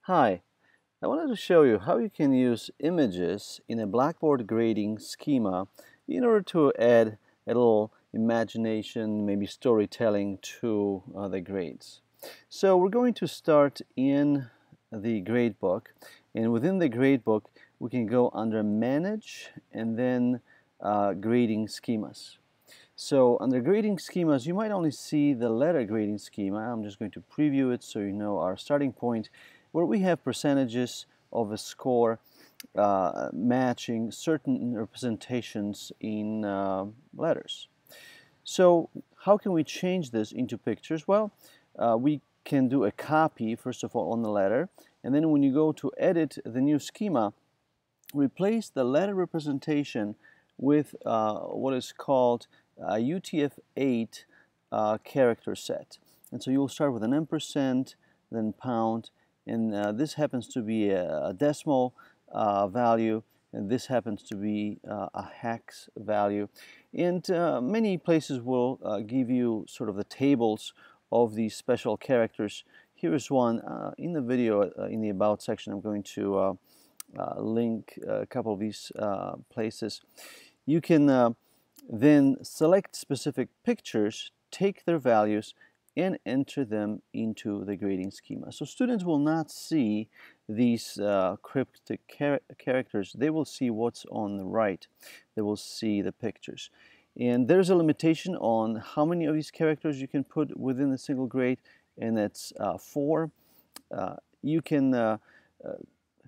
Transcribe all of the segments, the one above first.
Hi, I wanted to show you how you can use images in a Blackboard grading schema in order to add a little imagination, maybe storytelling to the grades. So we're going to start in the gradebook, and within the gradebook we can go under Manage and then Grading Schemas. So under grading schemas, you might only see the letter grading schema. I'm just going to preview it so you know our starting point, where we have percentages of a score matching certain representations in letters. So how can we change this into pictures? Well, we can do a copy, first of all, on the letter, and then when you go to edit the new schema, replace the letter representation with what is called a UTF8 character set. And so you'll start with an ampersand, then pound, and this happens to be a decimal value, and this happens to be a hex value. And many places will give you sort of the tables of these special characters. Here is one in the video in the About section. I'm going to link a couple of these places. You can then select specific pictures, take their values, and enter them into the grading schema. So students will not see these cryptic characters. They will see what's on the right. They will see the pictures. And there's a limitation on how many of these characters you can put within a single grade, and that's 4. You can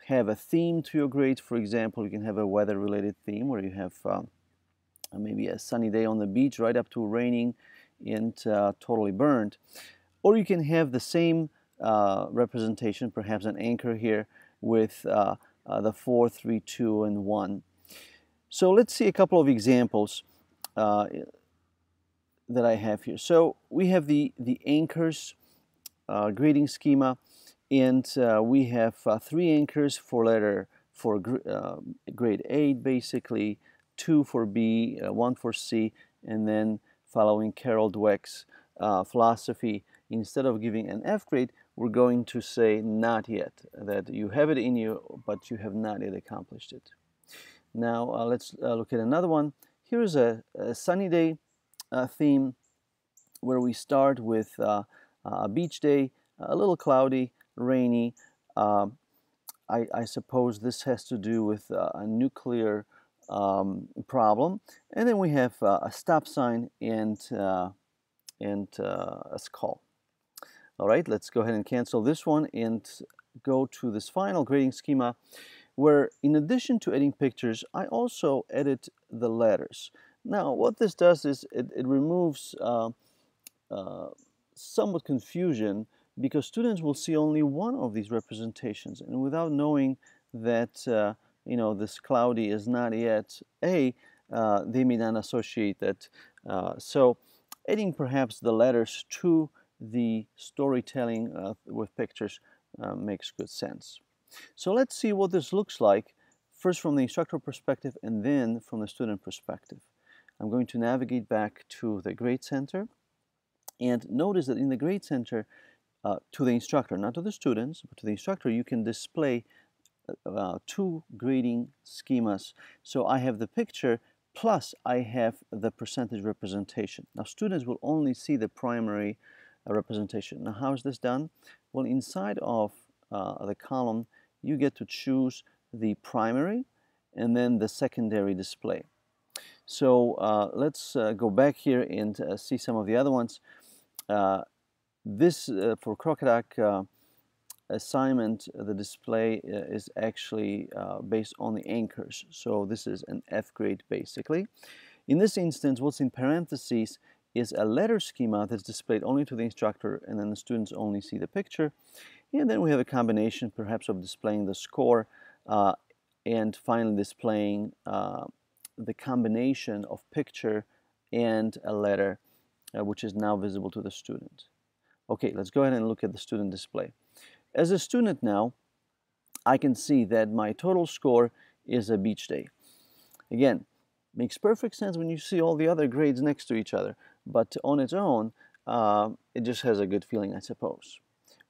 have a theme to your grade. For example, you can have a weather-related theme where you have maybe a sunny day on the beach right up to raining and totally burned. Or you can have the same representation, perhaps an anchor here with the 4, 3, 2, and 1. So let's see a couple of examples that I have here. So we have the anchors grading schema, and we have 3 anchors for grade 8, basically 2 for B, 1 for C, and then following Carol Dweck's philosophy, instead of giving an F grade, we're going to say not yet, that you have it in you, but you have not yet accomplished it. Now let's look at another one. Here is a sunny day theme where we start with a beach day, a little cloudy, rainy. I suppose this has to do with a nuclear problem, and then we have a stop sign and a skull. All right, let's go ahead and cancel this one and go to this final grading schema, where in addition to adding pictures, I also edit the letters. Now what this does is it removes somewhat confusion, because students will see only one of these representations, and without knowing that you know, this cloudy is not yet A, they may not associate that. So adding perhaps the letters to the storytelling with pictures makes good sense. So let's see what this looks like, first from the instructor perspective and then from the student perspective. I'm going to navigate back to the Grade Center, and notice that in the Grade Center, to the instructor, not to the students, but to the instructor, you can display 2 grading schemas. So I have the picture plus I have the percentage representation. Now students will only see the primary representation. Now how is this done? Well, inside of the column you get to choose the primary and then the secondary display. So let's go back here and see some of the other ones. This for Crocodoc assignment, the display is actually based on the anchors. So this is an F grade basically. In this instance, what's in parentheses is a letter schema that's displayed only to the instructor, and then the students only see the picture. And then we have a combination perhaps of displaying the score and finally displaying the combination of picture and a letter which is now visible to the student. Okay, let's go ahead and look at the student display. As a student now, I can see that my total score is a beach day. Again, makes perfect sense when you see all the other grades next to each other, but on its own, it just has a good feeling, I suppose.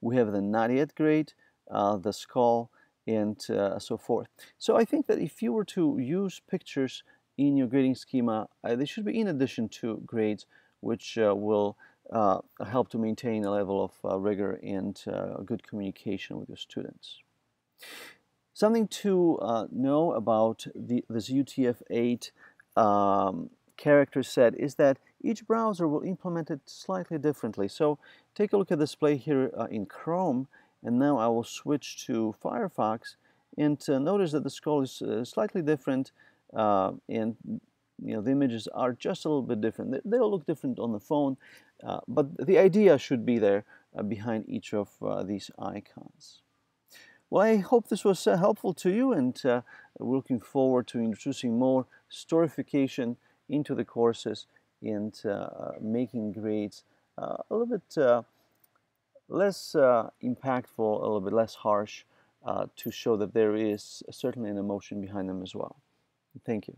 We have the not yet grade the skull, and so forth. So I think that if you were to use pictures in your grading schema, they should be in addition to grades, which will help to maintain a level of rigor and good communication with your students. Something to know about this UTF8 character set is that each browser will implement it slightly differently. So take a look at the display here in Chrome, and now I will switch to Firefox, and notice that the skull is slightly different, and the images are just a little bit different. They'll look different on the phone, but the idea should be there behind each of these icons. Well, I hope this was helpful to you, and we're looking forward to introducing more storification into the courses and making grades a little bit less impactful, a little bit less harsh, to show that there is certainly an emotion behind them as well. Thank you.